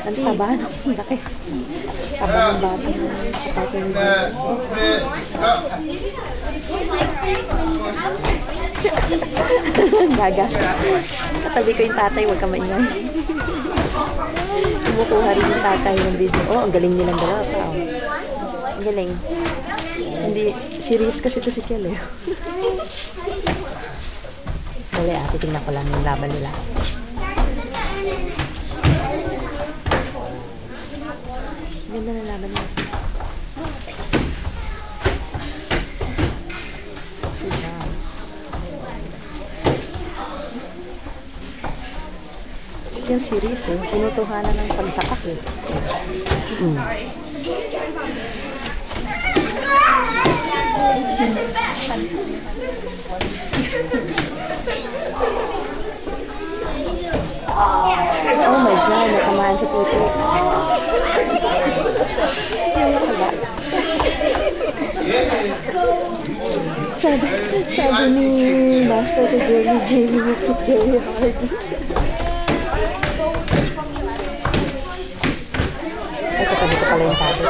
Ang taba, no? Laki. Taba ng bata. Tatay ng Gaga. Katabi ko yung tatay, huwag ka maingay. Kumukuha rin yung tatay ng video. Oh, ang galing nilang dalawa pa. Oh. Ang galing. Hindi, serious kasi ito si Kiel eh. Dali titignan ko lang yung laban nila. Ganda na laban nila. Yung series eh, pinutuhanan ng pagsapak eh. Oh my God, nakamaan sa puto. Sabi ni Master sa Jamie, you took very hard. Ay, katabi ko pala yung tabi.